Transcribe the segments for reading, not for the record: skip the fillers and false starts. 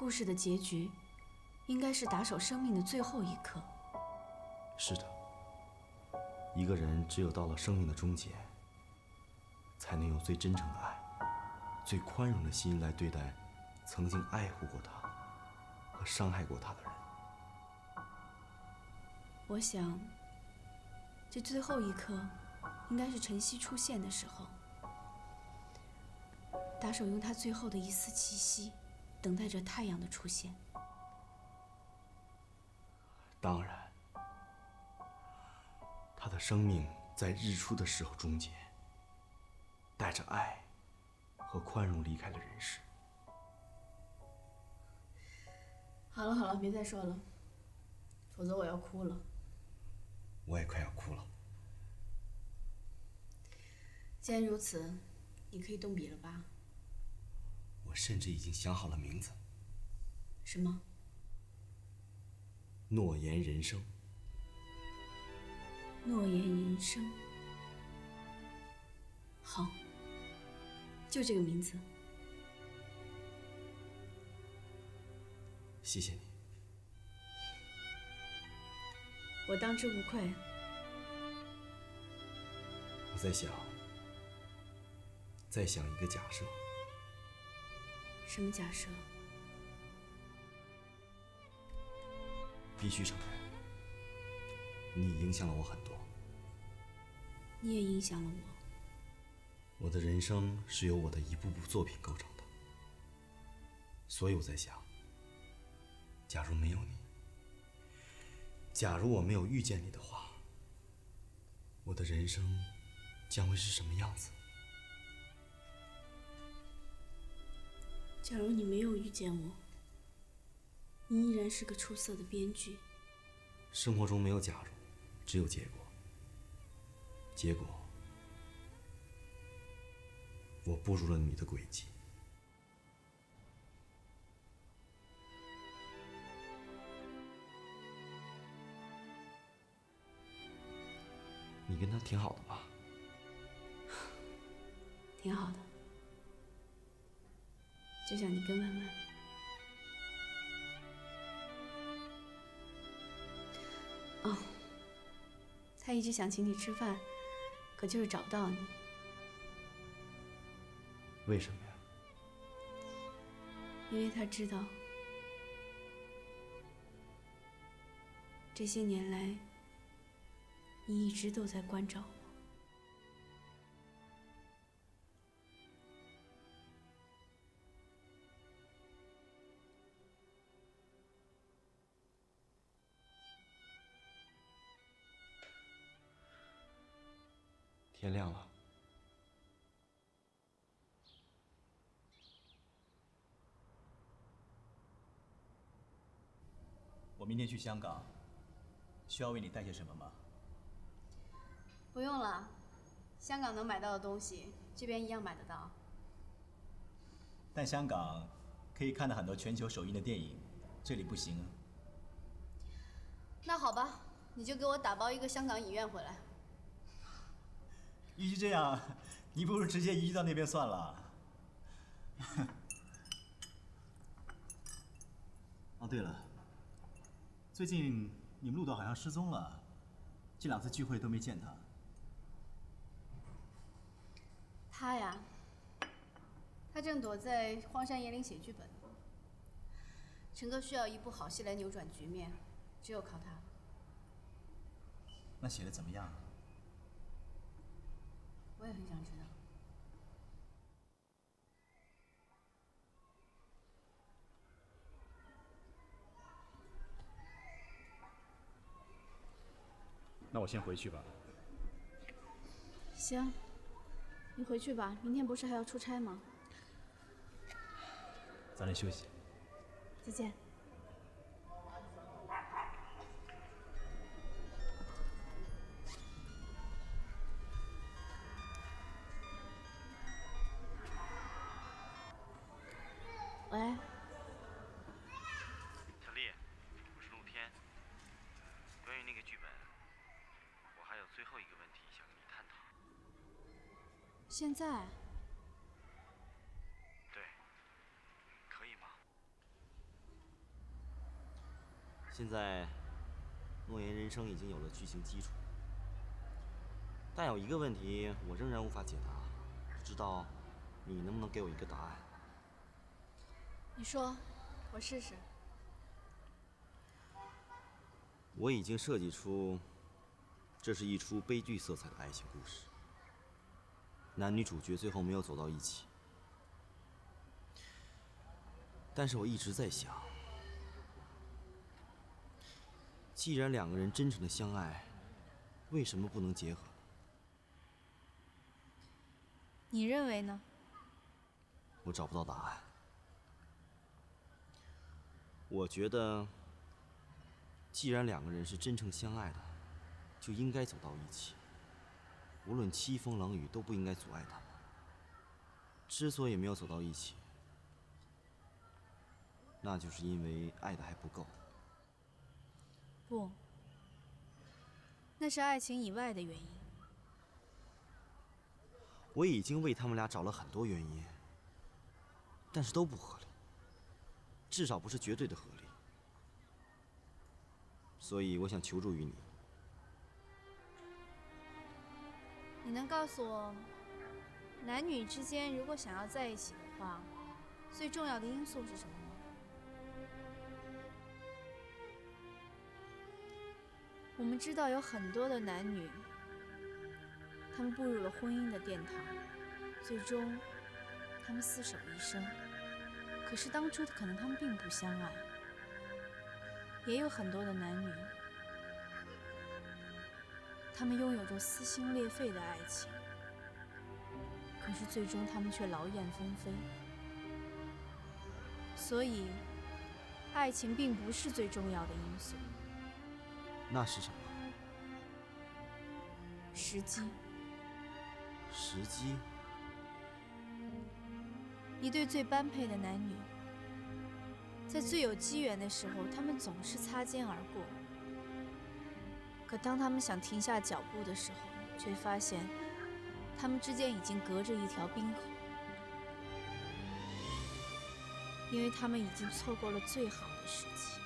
故事的结局应该是打手生命的最后一刻。是的，一个人只有到了生命的终结，才能有最真诚的爱、最宽容的心来对待曾经爱护过他和伤害过他的人。我想，这最后一刻应该是晨曦出现的时候。打手用他最后的一丝气息，等待着太阳的出现。当然，他的生命在日出的时候终结，带着爱和宽容离开了人世。好了好了，别再说了，否则我要哭了。我也快要哭了。既然如此，你可以动笔了吧？我甚至已经想好了名字。什么？诺言人生。诺言人生。好，就这个名字。谢谢你。我当之无愧。我在想一个假设。什么假设？必须承认，你影响了我很多。你也影响了我。我的人生是由我的一部部作品构成的，所以我在想，假如没有你，假如我没有遇见你的话，我的人生将会是什么样子？假如你没有遇见我，你依然是个出色的编剧。生活中没有假如，只有结果。结果，我步入了你的轨迹。你跟他挺好的吧？挺好的，就像你跟文文。哦，他一直想请你吃饭，可就是找不到你。为什么呀？因为他知道，这些年来，你一直都在关照我。天亮了。我明天去香港，需要为你带些什么吗？不用了，香港能买到的东西，这边一样买得到。但香港可以看到很多全球首映的电影，这里不行啊。那好吧，你就给我打包一个香港影院回来。与其这样，你不如直接移居到那边算了。哦，对了，最近你们陆导好像失踪了，这2次聚会都没见他。他呀，他正躲在荒山野岭写剧本。陈哥需要一部好戏来扭转局面，只有靠他了。那写的怎么样？我也很想知道。那我先回去吧。行，你回去吧，明天不是还要出差吗？早点休息。再见。喂，小丽，我是陆天。关于那个剧本，我还有最后一个问题想跟你探讨。现在？对，可以吗？现在，诺言人生已经有了剧情基础，但有一个问题我仍然无法解答，不知道你能不能给我一个答案？你说，我试试。我已经设计出，这是一出悲剧色彩的爱情故事，男女主角最后没有走到一起。但是我一直在想，既然两个人真诚的相爱，为什么不能结合？你认为呢？我找不到答案。我觉得，既然两个人是真诚相爱的，就应该走到一起。无论凄风冷雨，都不应该阻碍他们。之所以没有走到一起，那就是因为爱的还不够。不，那是爱情以外的原因。我已经为他们俩找了很多原因，但是都不合理，至少不是绝对的合理。所以我想求助于你。你能告诉我，男女之间如果想要在一起的话，最重要的因素是什么吗？我们知道有很多的男女，他们步入了婚姻的殿堂，最终他们厮守一生。可是当初可能他们并不相爱。也有很多的男女，他们拥有着撕心裂肺的爱情，可是最终他们却劳燕分飞。所以，爱情并不是最重要的因素。那是什么？时机。时机。一对最般配的男女，在最有机缘的时候，他们总是擦肩而过。可当他们想停下脚步的时候，却发现他们之间已经隔着一条冰河，因为他们已经错过了最好的时机。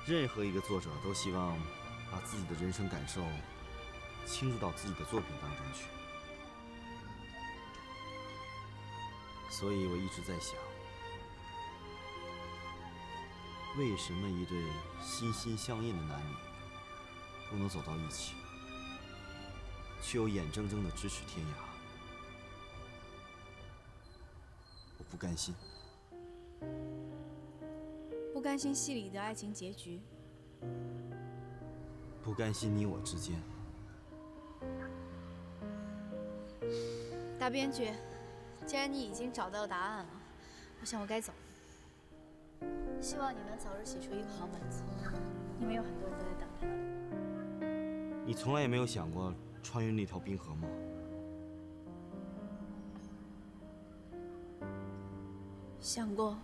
任何一个作者都希望把自己的人生感受倾注到自己的作品当中去，所以我一直在想，为什么一对心心相印的男女不能走到一起，却又眼睁睁地咫尺天涯？我不甘心。不甘心戏里的爱情结局，不甘心你我之间。大编剧，既然你已经找到答案了，我想我该走了。希望你能早日写出一个好本子，因为有很多人都在等着。你从来也没有想过穿越那条冰河吗？想过，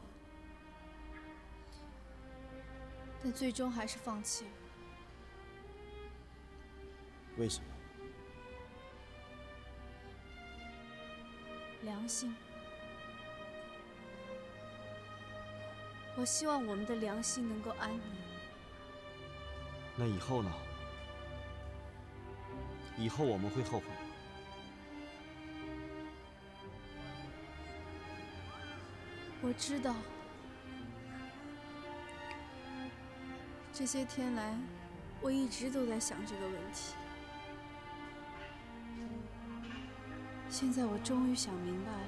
但最终还是放弃了。为什么？良心。我希望我们的良心能够安宁。那以后呢？以后我们会后悔吗？我知道，这些天来，我一直都在想这个问题。现在我终于想明白了，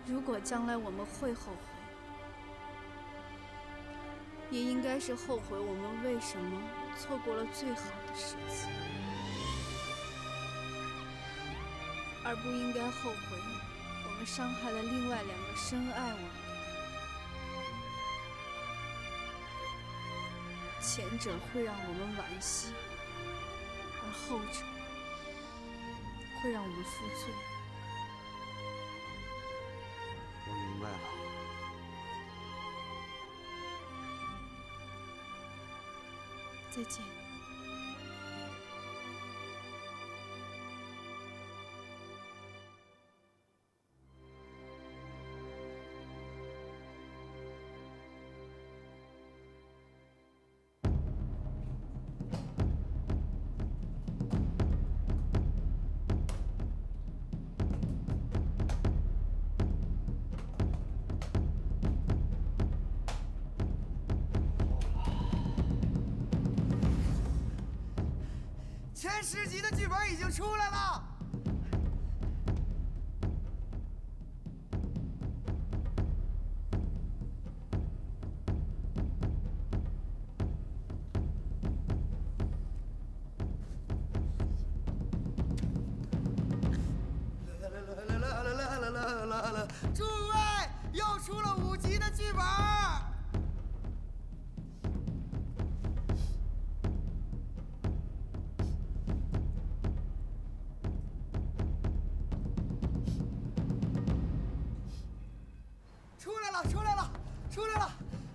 如果将来我们会后悔，也应该是后悔我们为什么错过了最好的时机，而不应该后悔我们伤害了另外两个深爱我们的人。前者会让我们惋惜，而后者会让我们负罪。我明白了。再见。前10集的剧本已经出来了。诸位，又出了5集的剧本。出来了！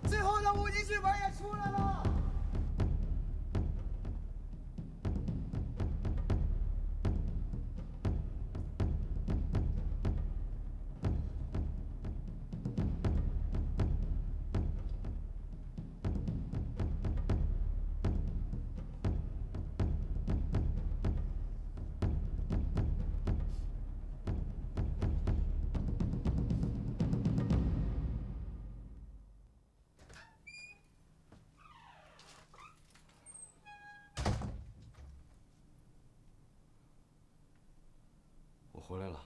最后的5集剧本也出来了。我回来了。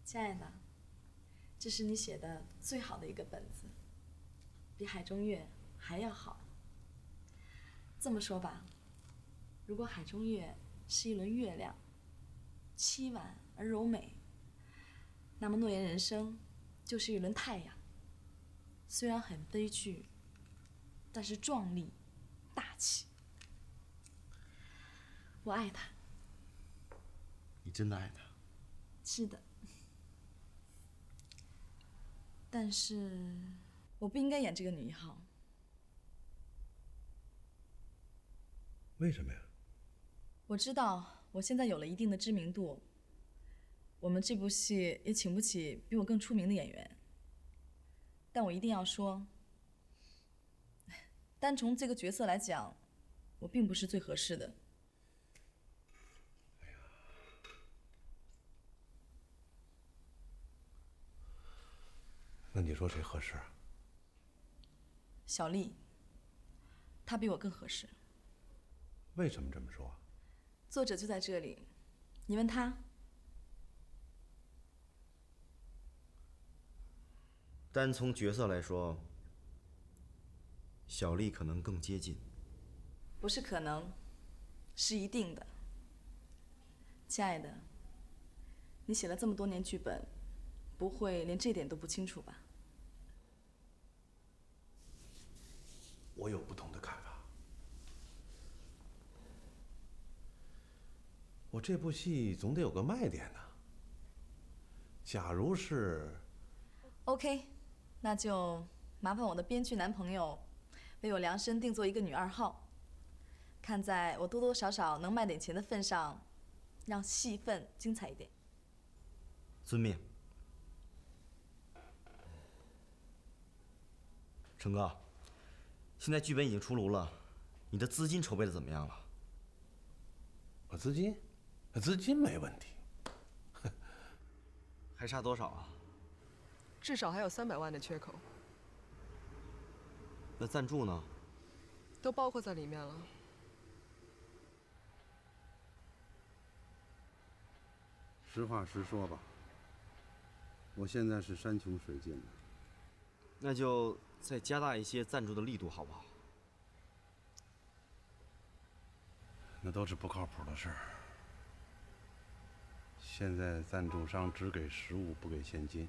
亲爱的，这是你写的最好的一个本子，比《海中月》还要好。这么说吧，如果《海中月》是一轮月亮，凄婉而柔美，那么《诺言人生》就是一轮太阳，虽然很悲剧，但是壮丽、大气。我爱他。你真的爱他？是的。但是我不应该演这个女一号。为什么呀？我知道我现在有了一定的知名度，我们这部戏也请不起比我更出名的演员。但我一定要说，单从这个角色来讲，我并不是最合适的。那你说谁合适啊？小丽，她比我更合适。为什么这么说？作者就在这里，你问他。单从角色来说，小丽可能更接近。不是可能，是一定的。亲爱的，你写了这么多年剧本，不会连这点都不清楚吧？我有不同的看法。我这部戏总得有个卖点呢。假如是 OK， 那就麻烦我的编剧男朋友为我量身定做一个女2号，看在我多多少少能卖点钱的份上，让戏份精彩一点。遵命。成哥，现在剧本已经出炉了，你的资金筹备的怎么样了？资金没问题。还差多少啊？至少还有300万的缺口。那赞助呢？都包括在里面了。实话实说吧，我现在是山穷水尽了。那就再加大一些赞助的力度，好不好？那都是不靠谱的事儿。现在赞助商只给实物，不给现金。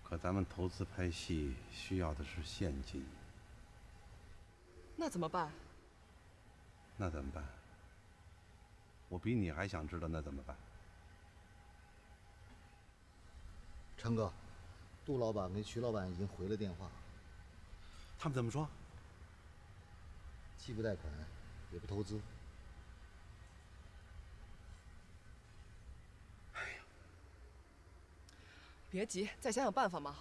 可咱们投资拍戏需要的是现金。那怎么办？那怎么办？我比你还想知道那怎么办。成哥，杜老板跟徐老板已经回了电话。他们怎么说？既不贷款，也不投资。别急，再想想办法嘛。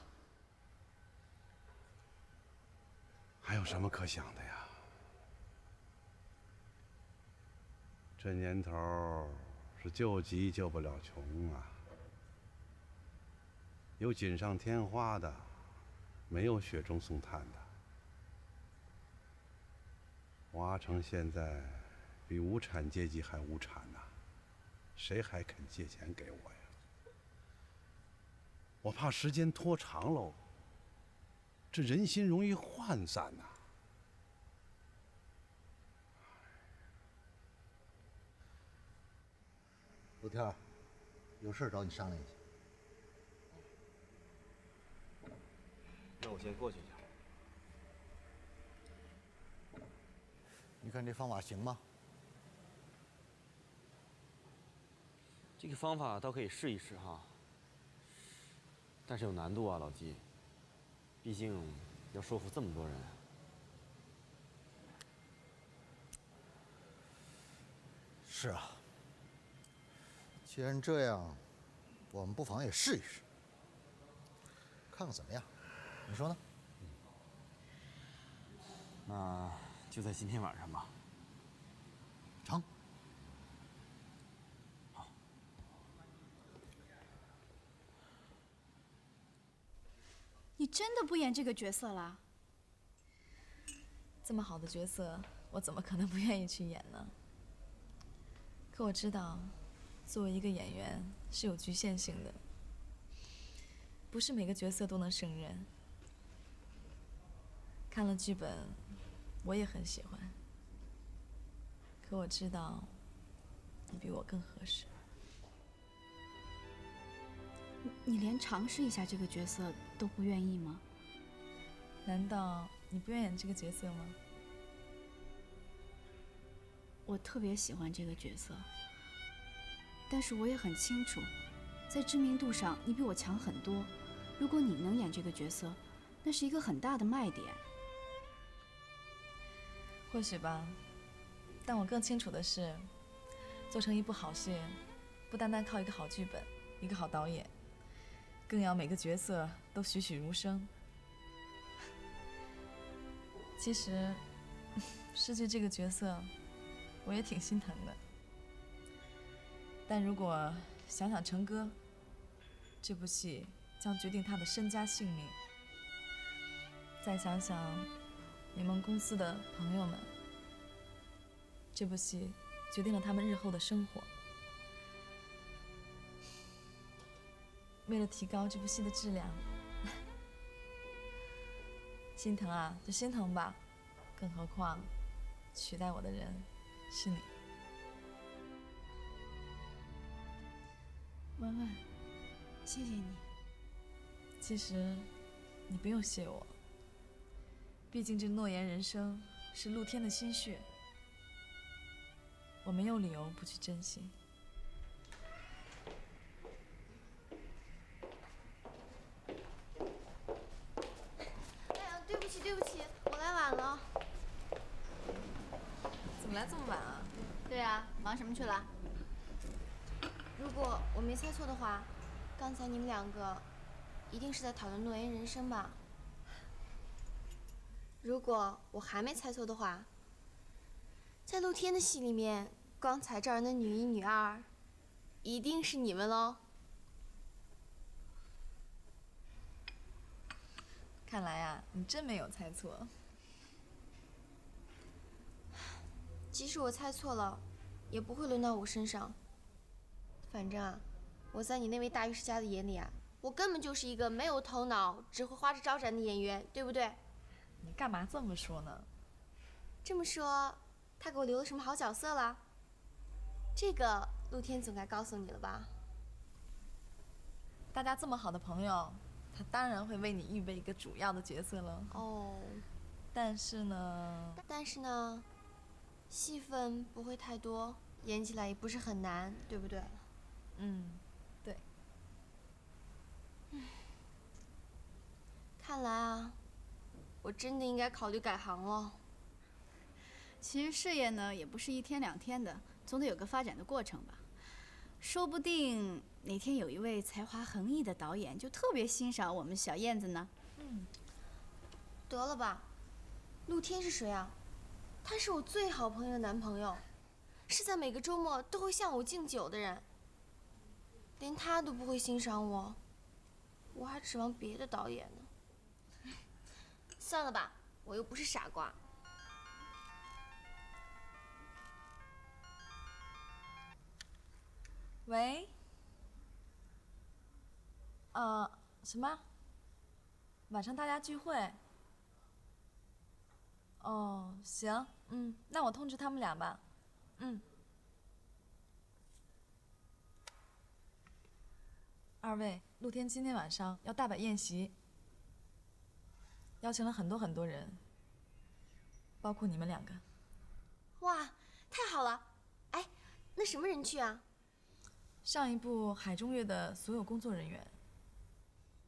还有什么可想的呀？这年头是救急救不了穷啊。有锦上添花的，没有雪中送炭的。我阿成现在比无产阶级还无产呐，谁还肯借钱给我呀？我怕时间拖长喽，这人心容易涣散呐。陆天儿，有事找你商量一下。那我先过去一下。你看这方法行吗？这个方法倒可以试一试哈，但是有难度啊，老季。毕竟要说服这么多人。是啊。既然这样，我们不妨也试一试，看看怎么样？你说呢？那就在今天晚上吧。成。好。你真的不演这个角色了？这么好的角色，我怎么可能不愿意去演呢？可我知道，作为一个演员是有局限性的，不是每个角色都能胜任。看了剧本，我也很喜欢，可我知道，你比我更合适。你连尝试一下这个角色都不愿意吗？难道你不愿演这个角色吗？我特别喜欢这个角色，但是我也很清楚，在知名度上你比我强很多。如果你能演这个角色，那是一个很大的卖点。或许吧，但我更清楚的是，做成一部好戏，不单单靠一个好剧本、一个好导演，更要每个角色都栩栩如生。其实，失去这个角色，我也挺心疼的。但如果想想成哥，这部戏将决定他的身家性命，再想想联盟公司的朋友们，这部戏决定了他们日后的生活。为了提高这部戏的质量，心疼啊，就心疼吧。更何况，取代我的人是你。文文，谢谢你。其实，你不用谢我。毕竟这诺言人生是陆天的心血，我没有理由不去珍惜。哎呀，对不起，对不起，我来晚了。怎么来这么晚啊？对啊，忙什么去了？如果我没猜错的话，刚才你们两个一定是在讨论诺言人生吧？如果我还没猜错的话，在陆天的戏里面，光彩照人的女一、女二，一定是你们喽。看来啊，你真没有猜错。即使我猜错了，也不会轮到我身上。反正啊，我在你那位大御史家的眼里啊，我根本就是一个没有头脑、只会花枝招展的演员，对不对？你干嘛这么说呢？这么说，他给我留了什么好角色了？这个陆天总该告诉你了吧？大家这么好的朋友，他当然会为你预备一个主要的角色了。哦，但是呢，戏份不会太多，演起来也不是很难，对不对？嗯，对。看来啊，我真的应该考虑改行了。其实事业呢，也不是一天两天的，总得有个发展的过程吧。说不定哪天有一位才华横溢的导演就特别欣赏我们小燕子呢。得了吧，陆天是谁啊？他是我最好朋友的男朋友，是在每个周末都会向我敬酒的人。连他都不会欣赏我，我还指望别的导演呢。算了吧，我又不是傻瓜。喂？什么？晚上大家聚会？哦，行，那我通知他们俩吧。二位，陆天今天晚上要大摆宴席，邀请了很多人，包括你们两个。哇，太好了！哎，那什么人去啊？上一部《海中月》的所有工作人员。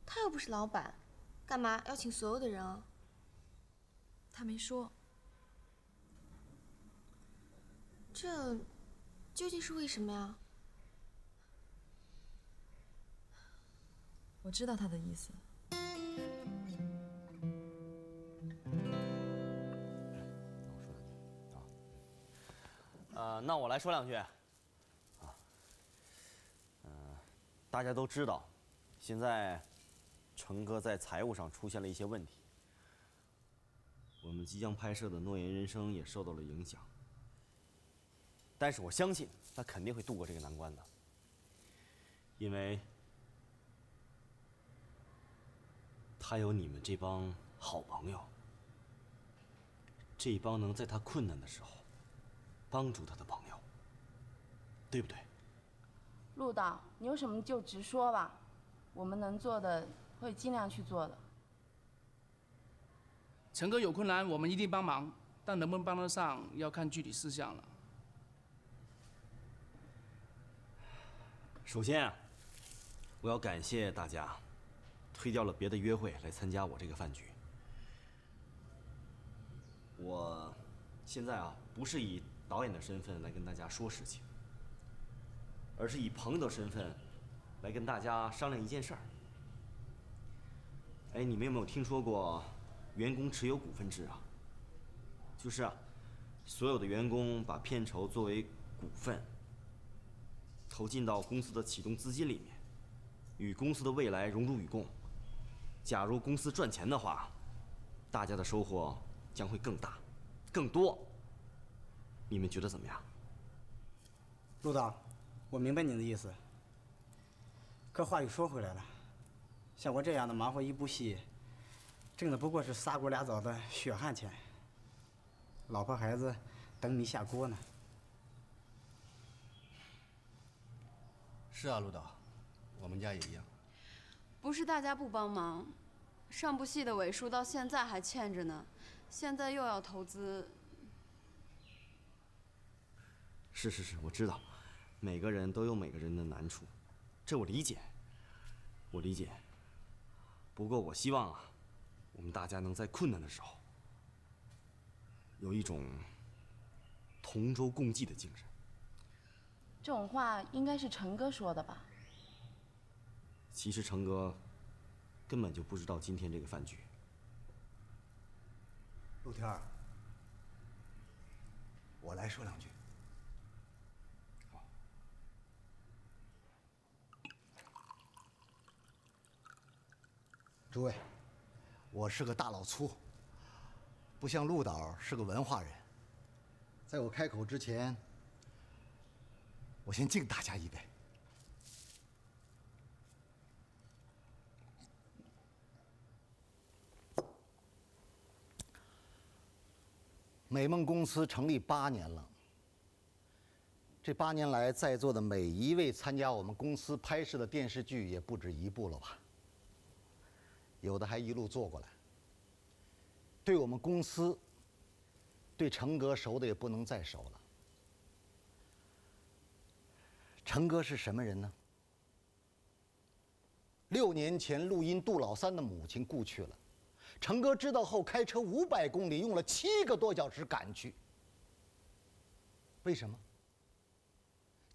他又不是老板，干嘛要请所有的人啊？他没说。这究竟是为什么呀？我知道他的意思。那我来说两句。大家都知道，现在成哥在财务上出现了一些问题，我们即将拍摄的《诺言人生》也受到了影响。但是我相信他肯定会度过这个难关的，因为他有你们这帮好朋友，这帮能在他困难的时候帮助他的朋友，对不对？陆导，你有什么就直说吧，我们能做的会尽量去做的。成哥有困难，我们一定帮忙，但能不能帮得上，要看具体事项了。首先啊，我要感谢大家推掉了别的约会来参加我这个饭局。我现在啊，不是以导演的身份来跟大家说事情，而是以朋友的身份来跟大家商量一件事儿。哎，你们有没有听说过员工持有股份制啊？就是啊，所有的员工把片酬作为股份投进到公司的启动资金里面，与公司的未来荣辱与共。假如公司赚钱的话，大家的收获将会更大、更多。你们觉得怎么样？陆导，我明白您的意思。可话又说回来了，像我这样的忙活一部戏，挣的不过是仨锅俩枣的血汗钱，老婆孩子等你下锅呢。是啊，陆导，我们家也一样。不是大家不帮忙，上部戏的尾数到现在还欠着呢，现在又要投资。是，我知道，每个人都有每个人的难处，这我理解，我理解。不过我希望啊，我们大家能在困难的时候，有一种同舟共济的精神。这种话应该是成哥说的吧？其实成哥根本就不知道今天这个饭局。陆天儿，我来说两句。诸位，我是个大老粗，不像陆导是个文化人。在我开口之前，我先敬大家一杯。美梦公司成立8年了，这8年来，在座的每一位参加我们公司拍摄的电视剧也不止1部了吧？有的还一路做过来。对我们公司，对成哥熟的也不能再熟了。成哥是什么人呢？6年前，录音杜老三的母亲故去了。成哥知道后，开车500公里，用了7个多小时赶去。为什么？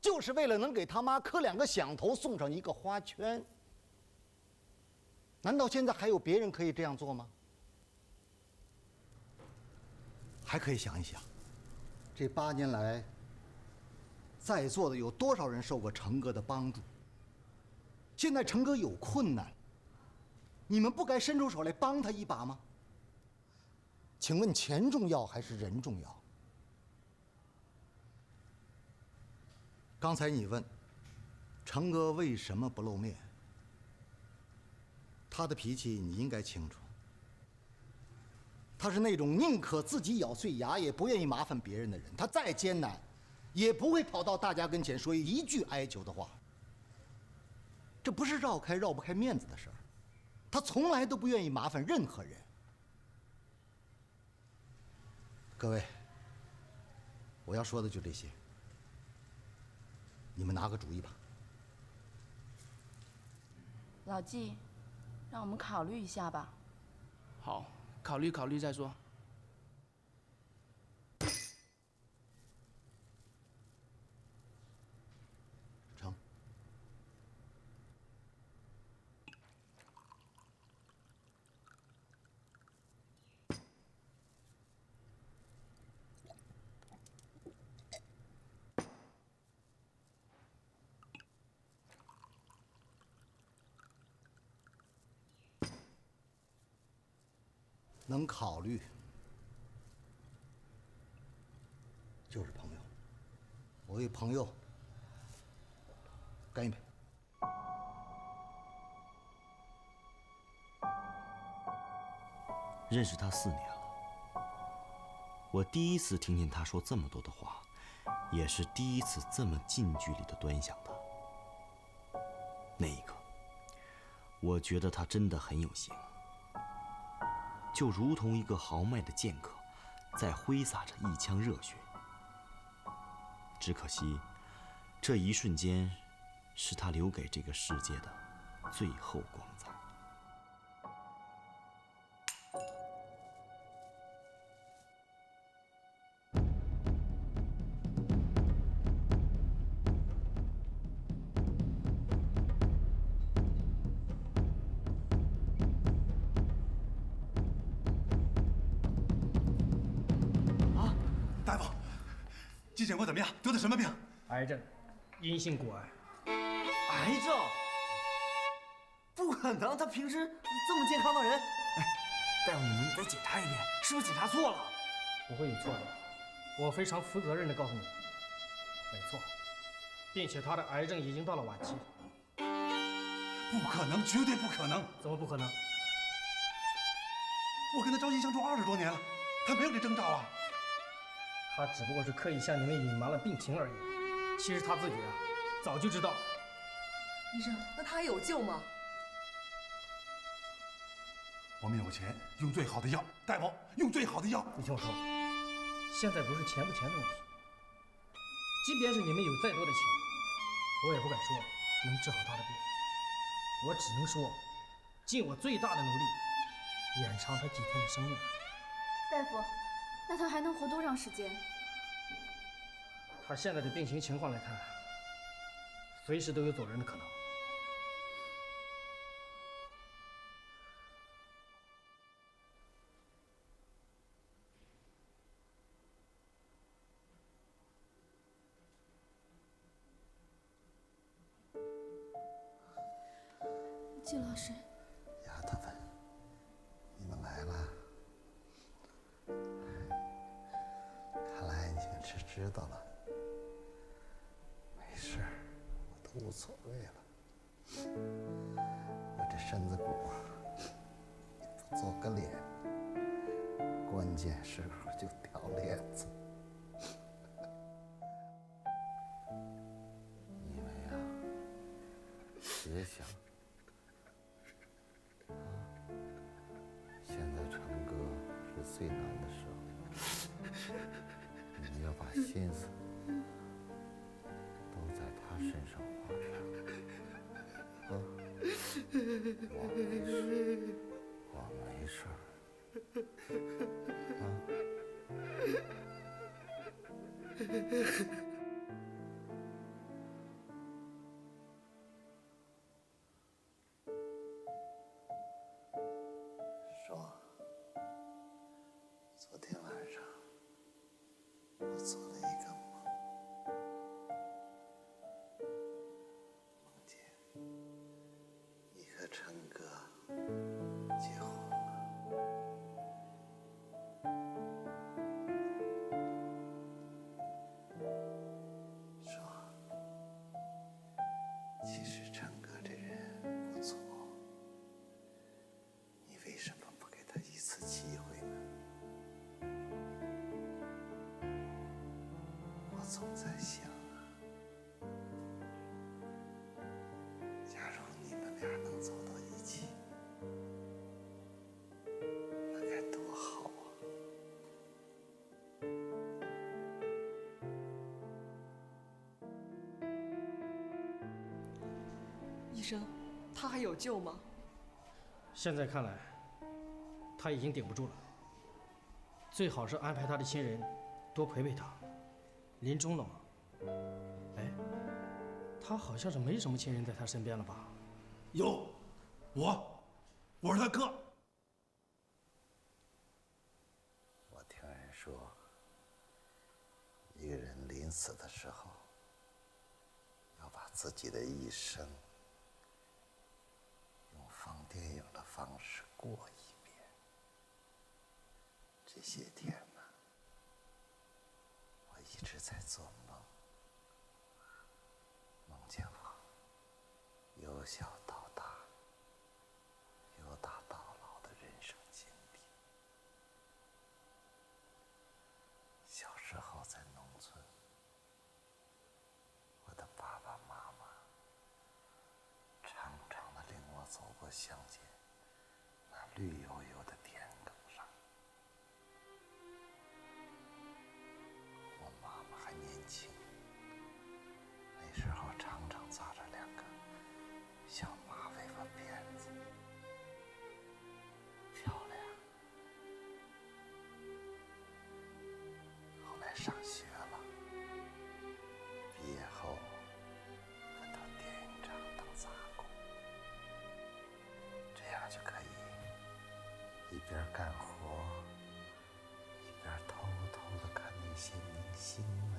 就是为了能给他妈磕2个响头，送上1个花圈。难道现在还有别人可以这样做吗？还可以想一想，这8年来，在座的有多少人受过成哥的帮助？现在成哥有困难，你们不该伸出手来帮他一把吗？请问钱重要还是人重要？刚才你问成哥为什么不露面，他的脾气你应该清楚。他是那种宁可自己咬碎牙也不愿意麻烦别人的人，他再艰难，也不会跑到大家跟前说一句哀求的话。这不是绕不开面子的事儿，他从来都不愿意麻烦任何人。各位，我要说的就这些，你们拿个主意吧。老纪，让我们考虑一下吧。好，考虑考虑再说。成。能考虑就是朋友。我为朋友干一杯。认识他4年了，我第一次听见他说这么多的话，也是第一次这么近距离的端详他。那一刻，我觉得他真的很有型。就如同一个豪迈的剑客，在挥洒着一腔热血。只可惜，这一瞬间，是他留给这个世界的最后光彩。季检过怎么样？得的什么病？癌症，阴性骨癌。癌症？不可能，他平时这么健康的人。哎，大夫，你们再检查一遍，是不是检查错了？不会有错的，我非常负责任地告诉你，没错，并且他的癌症已经到了晚期。不可能，绝对不可能！怎么不可能？我跟他朝夕相处20多年了，他没有这征兆啊。他只不过是刻意向你们隐瞒了病情而已。其实他自己早就知道。医生，那他还有救吗？我们有钱，用最好的药。大夫，用最好的药。你听我说，现在不是钱不钱的问题。即便是你们有再多的钱，我也不敢说能治好他的病。我只能说，尽我最大的努力，延长他几天的生命。大夫。那他还能活多长时间？他现在的病情情况来看，随时都有走人的可能。季老师，丫头们，你们来了。看来你们是知道了，没事儿，我都无所谓了。我这身子骨你不做个脸，关键时候就掉链子。你们呀，别想现在成哥是最难的时候。你们要把心思都在他身上花上。我没事儿。说，昨天晚上我做了一个梦，梦见你和成哥结婚了。总在想啊，假如你们俩能走到一起，那该多好啊！医生，他还有救吗？现在看来，他已经顶不住了。最好是安排他的亲人多陪陪他。临终了嘛，哎，他好像是没什么亲人在他身边了吧？有，我是他哥。我听人说，一个人临死的时候，要把自己的一生用放电影的方式过一遍。这些天呢，我一直在做梦，梦见我由小到大，由大到老的人生经历。小时候在农村，我的爸爸妈妈常常的领我走过乡间那绿油油的田埂上。我妈妈还年轻，那时候常常扎着两个小马尾巴辫子，漂亮。后来上学了，毕业后分到电影厂当杂工，这样就可以一边干活，一边偷偷的看那些明星们。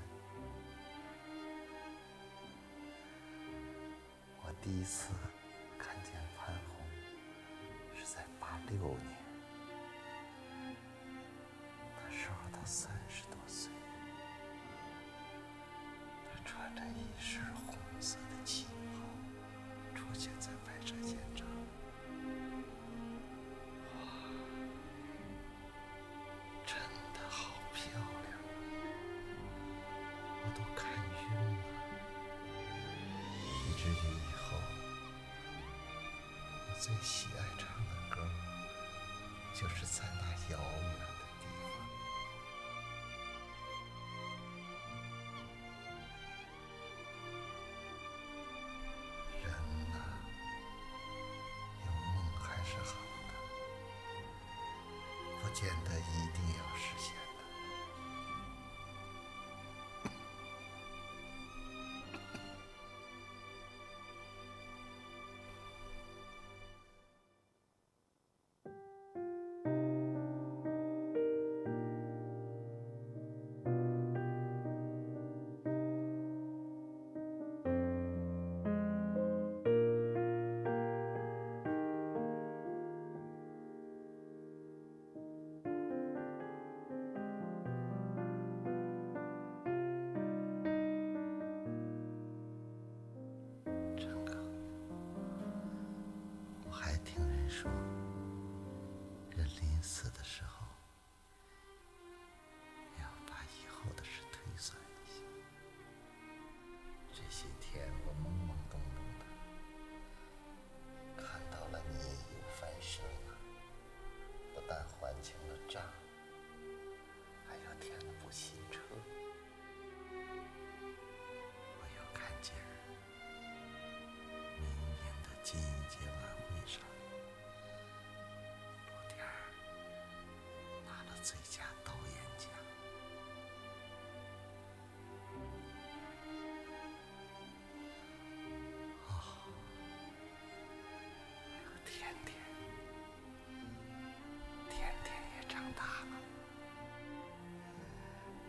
我第一次看见潘虹是在86年，那时候他30多岁，他穿着一身红色的旗袍出现在拍摄现场。哇，真的好漂亮啊，我都看晕了。以至于以后我最喜爱唱的歌，就是在那遥远的地方。人呐，有梦还是好的，不见得一定要实现的。我还听人说，人临死的时候，要把以后的事推算一下。这些天我懵懵懂懂的，看到了你又翻身了，不但还清了账，还又添了部新车。我又看见明年的金鹰节晚会上，陆天儿拿了最佳导演奖。哦，还有甜甜，甜甜也长大了，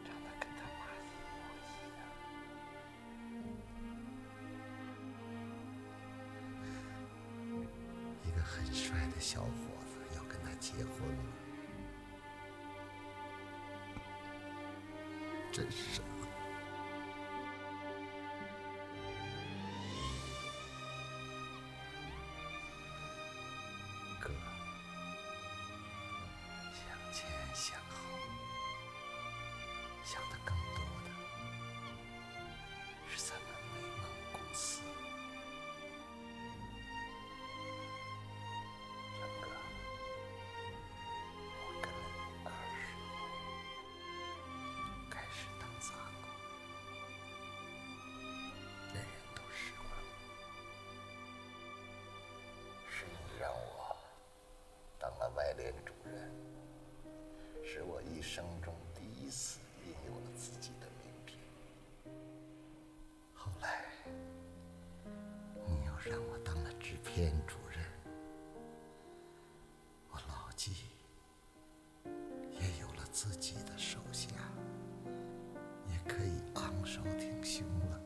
长得跟他妈一模一样。一个很帅的小伙子要跟他结婚了，真是。哥，向前向后，想得更多的是我一生中第一次拥有了自己的名片。后来，你又让我当了制片主任，我老纪也有了自己的手下，也可以昂首挺胸了。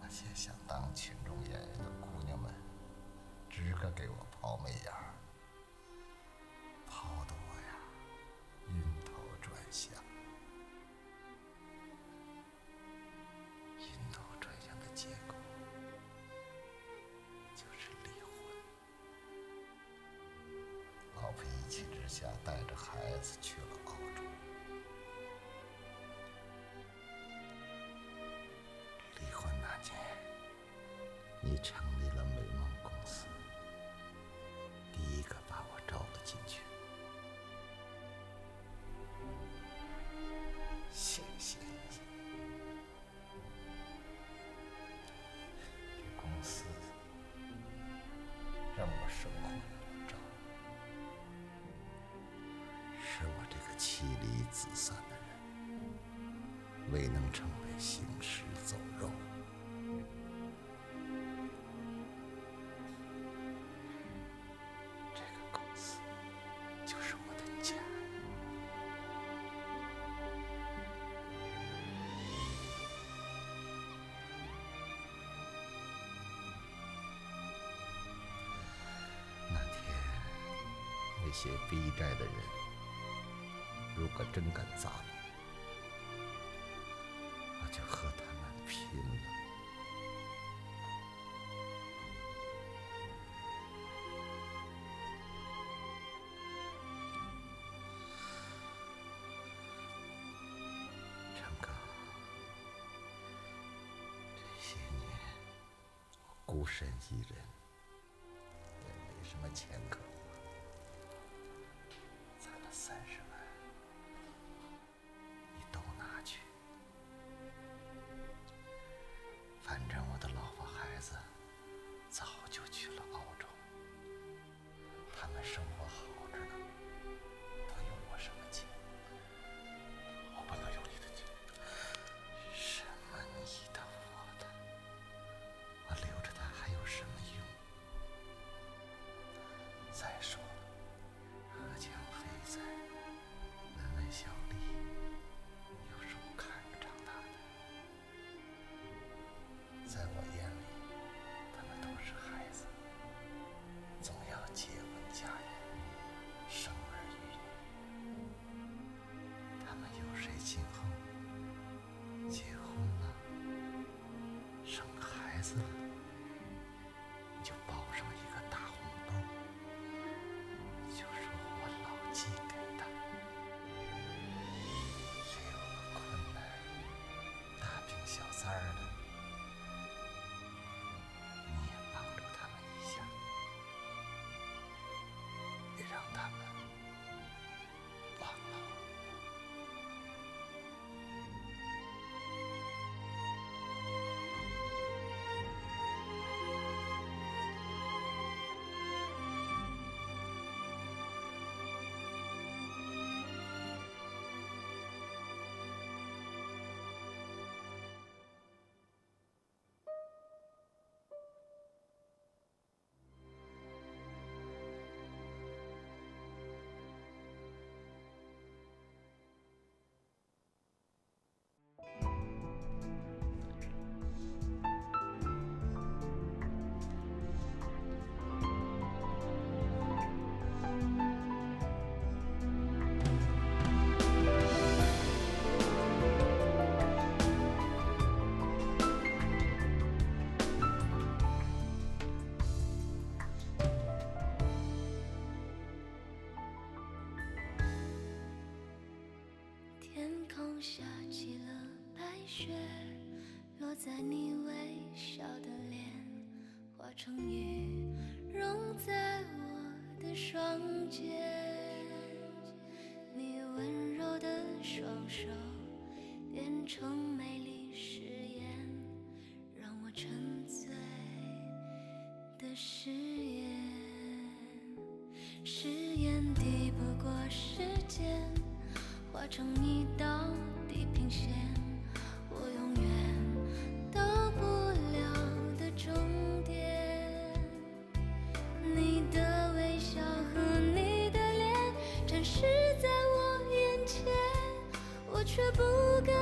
那些想当群众演员的姑娘们，只可给我抛媚眼儿，抛得我呀晕头转向。晕头转向的结果就是离婚。老婆一气之下带着孩子去了澳洲。离婚那年，你成立了美梦公司，第一个把我招了进去。谢谢你。这公司让我生活有了照，使我这个妻离子散的人未能成为行尸走肉。这个公司就是我的家。那天那些逼债的人，如果真敢砸我，我就和他们拼了。成哥，这些年我孤身一人，也没什么钱可花，攒了30万，你都拿去。反正我的老婆孩子早就去了澳洲，他们生活好着呢，都有我什么钱？我不能有你的钱。什么你的我的，我留着它还有什么用？再说了，河江飞在，问问小丽，又是我看着长大的。在我眼里，他们都是孩子，总要结婚嫁人，生儿育女。他们有谁今后结婚了，生孩子了，你就包上一个大红包，就说我老纪给的。谁有个困难，大病小灾儿的，你也帮助他们一下，别让他们忘了我。天空下起了白雪，落在你微笑的脸，化成雨，融在我的双肩。你温柔的双手变成美丽誓言，让我沉醉的誓言。誓言抵不过时间，化成一道地平线，我永远到不了的终点。你的微笑和你的脸展示在我眼前，我却不敢